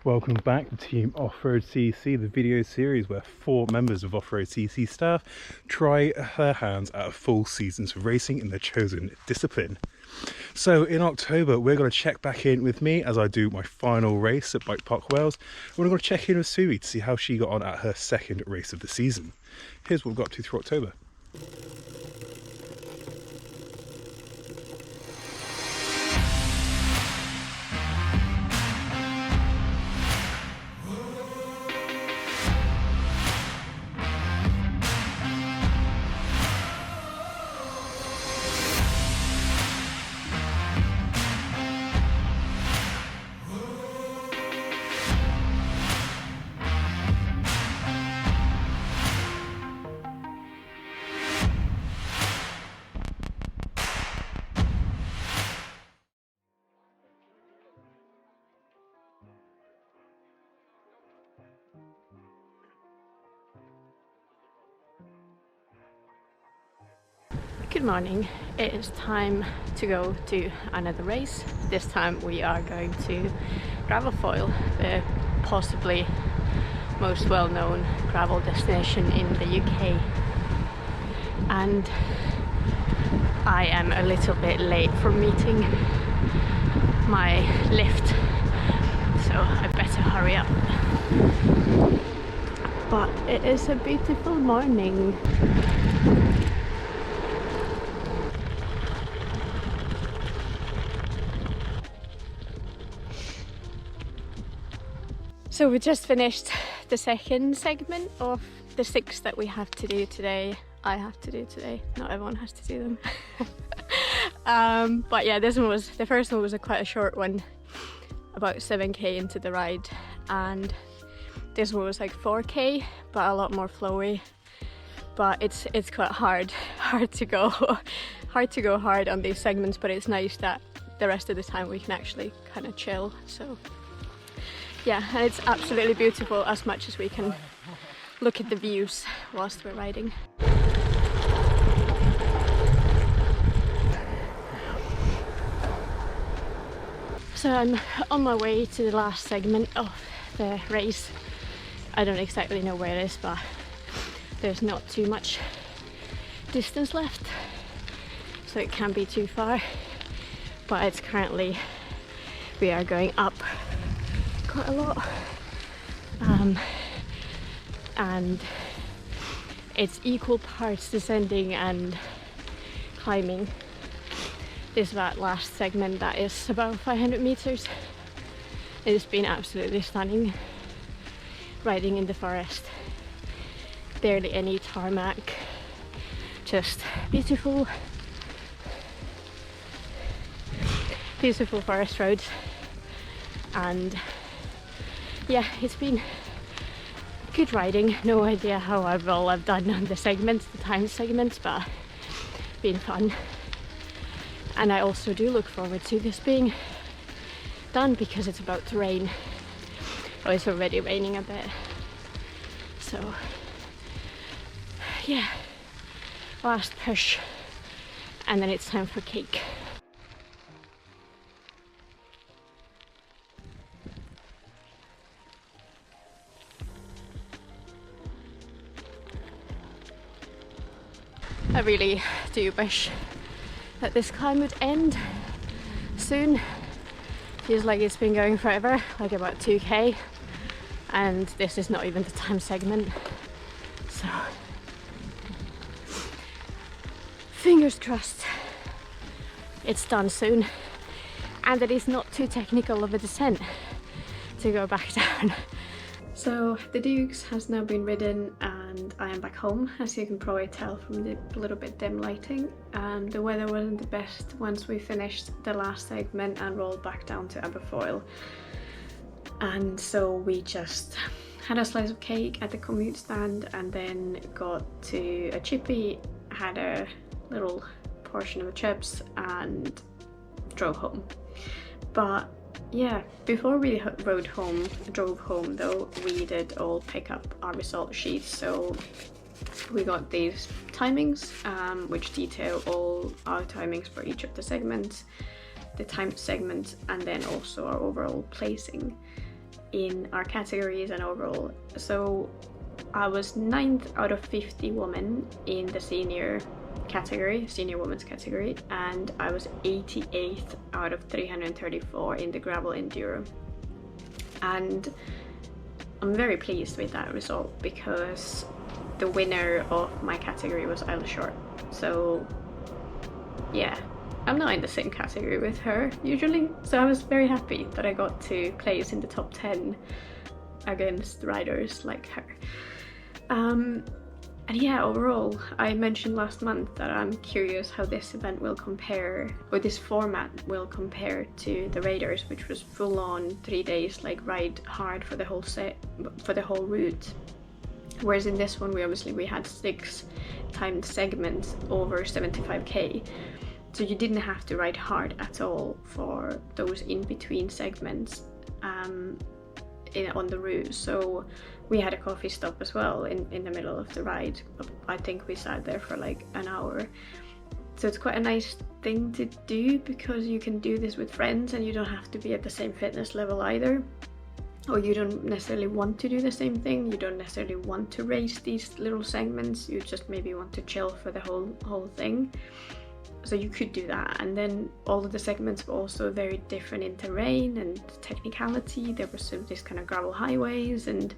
Welcome back to Team Off-road.cc, the video series where 4 members of Off-road.cc staff try their hands at a full season's racing in their chosen discipline. So in October we're going to check back in with me as I do my final race at Bike Park Wales. We're going to check in with Sui to see how she got on at her second race of the season. Here's what we've got to through October. Good morning, it is time to go to another race. This time we are going to gravel foil, the possibly most well-known gravel destination in the UK. And I am a little bit late for meeting my lift, so I better hurry up. But it is a beautiful morning. So we just finished the second segment of the 6 that we have to do today. I have to do today, not everyone has to do them. But yeah, the first one was quite a short one, about 7k into the ride, and this one was like 4k, but a lot more flowy. But it's quite hard to go hard on these segments, but it's nice that the rest of the time we can actually kind of chill. So yeah, and it's absolutely beautiful as much as we can look at the views whilst we're riding. So I'm on my way to the last segment of the race. I don't exactly know where it is, but there's not too much distance left, so it can't be too far. But it's currently, we are going up quite a lot, and it's equal parts descending and climbing. This is that last segment that is about 500 meters. It's been absolutely stunning riding in the forest. Barely any tarmac, just beautiful forest roads. And yeah, it's been good riding. No idea how well I've done on the segments, the time segments, but been fun. And I also do look forward to this being done because it's about to rain. Oh, it's already raining a bit. So yeah, last push, and then it's time for cake. I really do wish that this climb would end soon. Feels like it's been going forever, like about 2k, and this is not even the time segment. So fingers crossed it's done soon, and it is not too technical of a descent to go back down. So the Dukes has now been ridden and I am back home, as you can probably tell from the little bit dim lighting. The weather wasn't the best once we finished the last segment and rolled back down to Aberfoyle. And so we just had a slice of cake at the commute stand and then got to a chippy, had a little portion of chips and drove home. But yeah, before we drove home though, we did all pick up our result sheets. So we got these timings, which detail all our timings for each of the segments, the timed segments, and then also our overall placing. in our categories and overall. So I was 9th out of 50 women in the senior category, senior women's category, and I was 88th out of 334 in the gravel enduro. And I'm very pleased with that result because the winner of my category was Isla Short. So yeah, I'm not in the same category with her usually, so I was very happy that I got to place in the top 10 against riders like her. And yeah, overall, I mentioned last month that I'm curious how this event will compare, or this format will compare to the Raiders, which was full on 3 days, like ride hard for the whole set, for the whole route. Whereas in this one, we had 6 timed segments over 75k. So you didn't have to ride hard at all for those in between segments on the route. So we had a coffee stop as well in the middle of the ride. I think we sat there for like an hour. So it's quite a nice thing to do because you can do this with friends and you don't have to be at the same fitness level either. Or you don't necessarily want to do the same thing. You don't necessarily want to race these little segments. You just maybe want to chill for the whole thing. So you could do that, and then all of the segments were also very different in terrain and technicality. There were some these kind of gravel highways and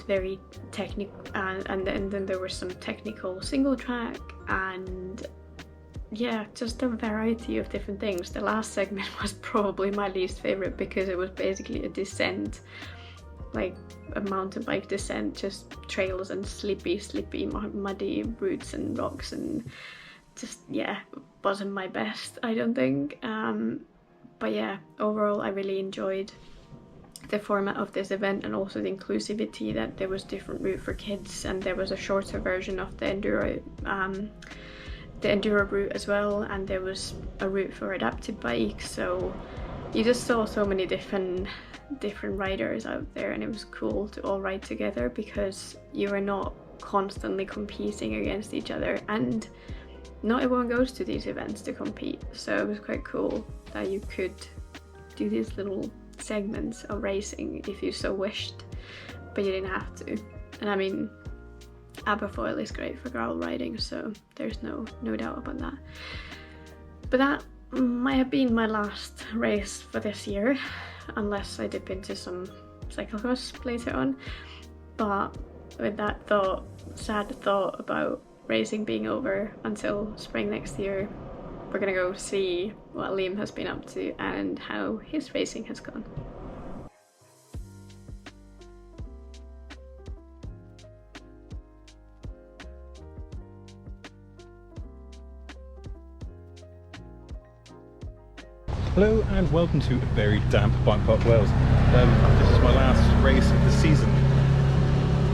very technical, and then there were some technical single track, and yeah, just a variety of different things. The last segment was probably my least favorite because it was basically a descent, like a mountain bike descent, just trails and slippy muddy routes and rocks, and just, yeah, wasn't my best, I don't think. But yeah, overall I really enjoyed the format of this event, and also the inclusivity that there was different route for kids, and there was a shorter version of the enduro route as well, and there was a route for adapted bikes. So you just saw so many different riders out there, and it was cool to all ride together because you were not constantly competing against each other, and not everyone goes to these events to compete. So it was quite cool that you could do these little segments of racing if you so wished, but you didn't have to. And I mean, Aberfoyle is great for gravel riding, so there's no doubt about that. But that might have been my last race for this year, unless I dip into some cyclocross later on. But with that sad thought about racing being over until spring next year, we're gonna go see what Liam has been up to and how his racing has gone. Hello and welcome to a very damp Bike Park Wales. This is my last race of the season,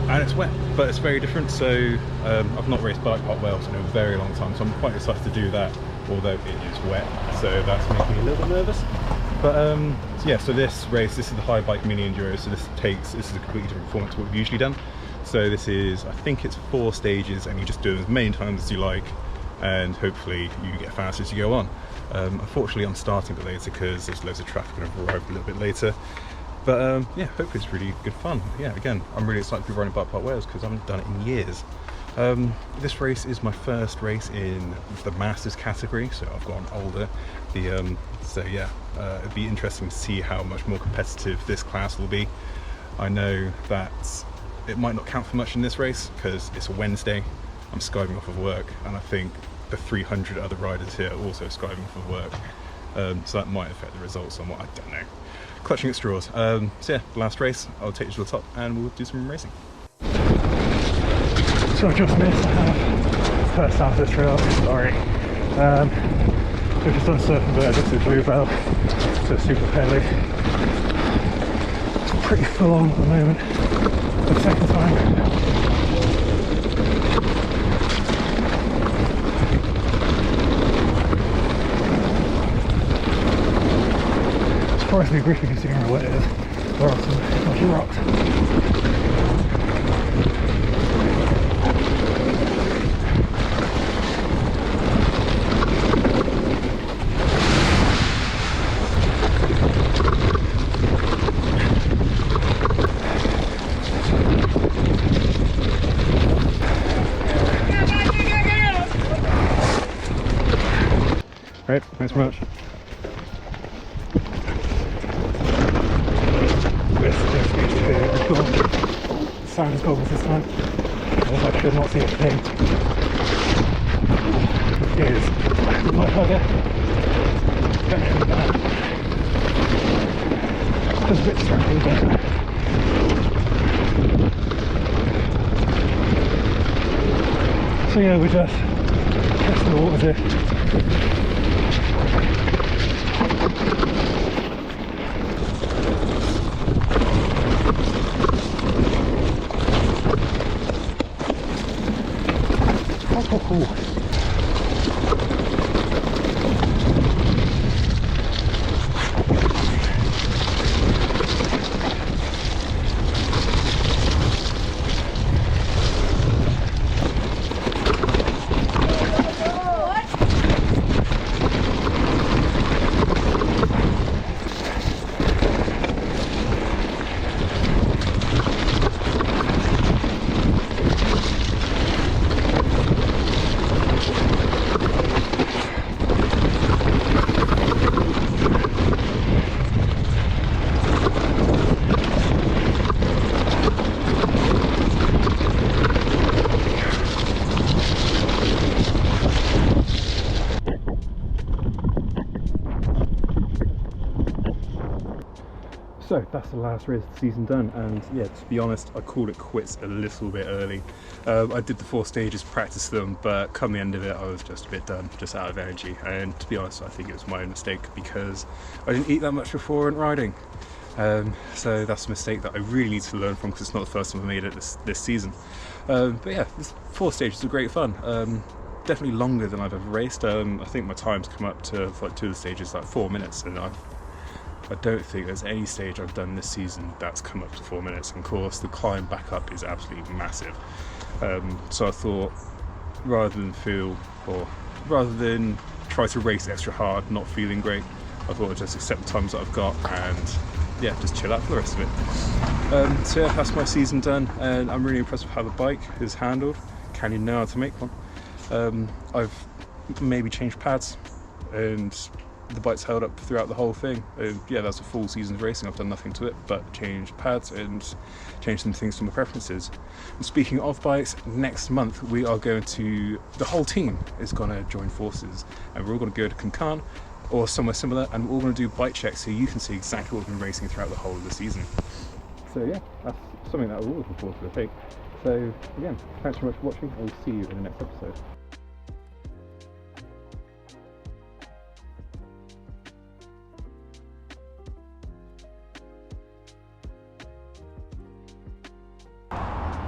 and it's wet, but it's very different. So I've not raced Bike Park Wales in a very long time, so I'm quite excited to do that, although it is wet, so that's making me a little bit nervous. But so yeah, so this race, this is the High Bike Mini Enduro, so this is a completely different performance to what we've usually done. So this is, I think it's 4 stages, and you just do them as many times as you like, and hopefully you get faster as you go on. Unfortunately I'm starting a bit later because there's loads of traffic and I've arrived a little bit later. But yeah, hopefully it's really good fun. Yeah, again, I'm really excited to be riding Bike Park Wales because I haven't done it in years. This race is my first race in the Masters category, so I've gotten older. So yeah, it'd be interesting to see how much more competitive this class will be. I know that it might not count for much in this race because it's a Wednesday. I'm skiving off of work, and I think the 300 other riders here are also skiving off of work. So that might affect the results somewhat, I don't know. Clutching at straws. So yeah, last race, I'll take you to the top and we'll do some racing. So I just missed the first half of this trail, sorry. We've just done surfing bird up to the Bluebell, so super pedaly. It's pretty full on at the moment, for the second time. Surprisingly grippy considering how wet it is. There are some dodgy rocks. Great, thanks very much. Sound goggles this time. Otherwise I should not see a thing. Here's my hugger. Actually bad. Just a bit distracting, but so yeah, we're just testing the waters here. Oh. So that's the last race of the season done, and yeah, to be honest, I called it quits a little bit early. I did the 4 stages, practiced them, but come the end of it I was just a bit done, just out of energy, and to be honest I think it was my own mistake because I didn't eat that much before I went riding. So that's a mistake that I really need to learn from because it's not the first time I made it this season. But yeah, this 4 stages were great fun. Definitely longer than I've ever raced. I think my time's come up to like 2 of the stages like 4 minutes, and I don't think there's any stage I've done this season that's come up to 4 minutes. And of course the climb back up is absolutely massive. So I thought rather than try to race extra hard not feeling great, I thought I'd just accept the times that I've got and yeah, just chill out for the rest of it. So yeah, that's my season done, and I'm really impressed with how the bike is handled. Can you know how to make one? I've maybe changed pads and the bike's held up throughout the whole thing. Yeah, that's a full season's racing. I've done nothing to it but changed pads and changed some things to my preferences. And speaking of bikes, next month we are going to, the whole team is going to join forces, and we're all going to go to Kankan or somewhere similar, and we're all going to do bike checks so you can see exactly what we've been racing throughout the whole of the season. So yeah, that's something that we're all looking forward to, I think. So again, thanks very much for watching. I'll see you in the next episode.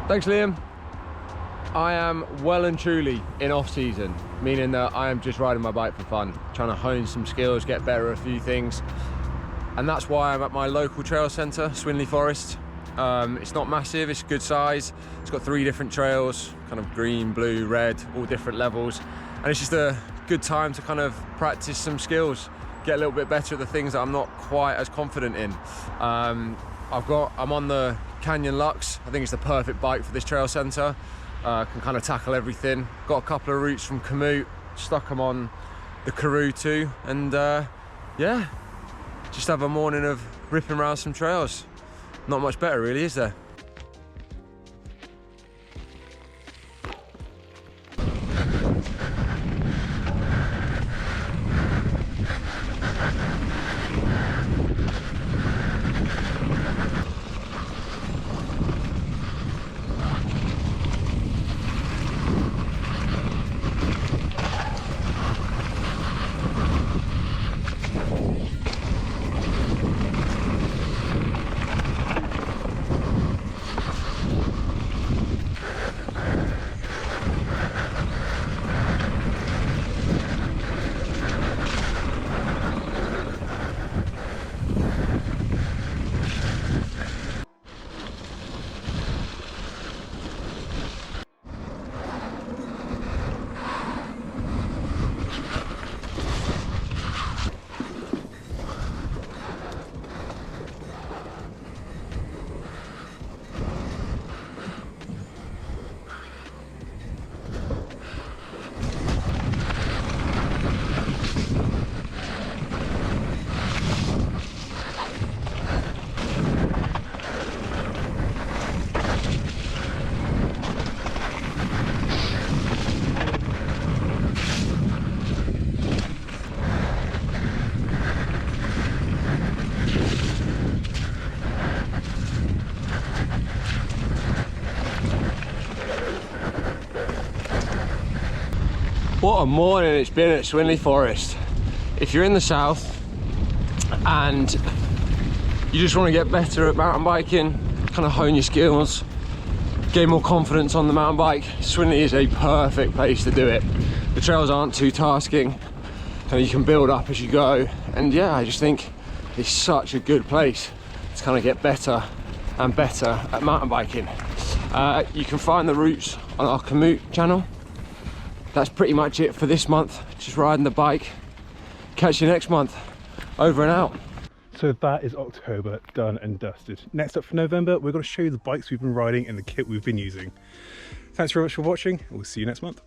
Thanks, Liam. I am well and truly in off-season, meaning that I am just riding my bike for fun, trying to hone some skills, get better at a few things. And that's why I'm at my local trail centre, Swinley Forest. It's not massive, it's good size. It's got 3 different trails, kind of green, blue, red, all different levels. And it's just a good time to kind of practice some skills, get a little bit better at the things that I'm not quite as confident in. I'm on the Canyon Lux. I think it's the perfect bike for this trail centre. Can kind of tackle everything. Got a couple of routes from Komoot, stuck them on the Karoo too, and yeah, just have a morning of ripping around some trails. Not much better really, is there? What a morning it's been at Swinley Forest. If you're in the south and you just want to get better at mountain biking, kind of hone your skills, gain more confidence on the mountain bike, Swinley is a perfect place to do it. The trails aren't too tasking, and you can build up as you go. And yeah, I just think it's such a good place to kind of get better and better at mountain biking. You can find the routes on our Commute channel. That's pretty much it for this month, just riding the bike. Catch you next month. Over and out. So that is October done and dusted. Next up for November, we're going to show you the bikes we've been riding and the kit we've been using. Thanks very much for watching, and we'll see you next month.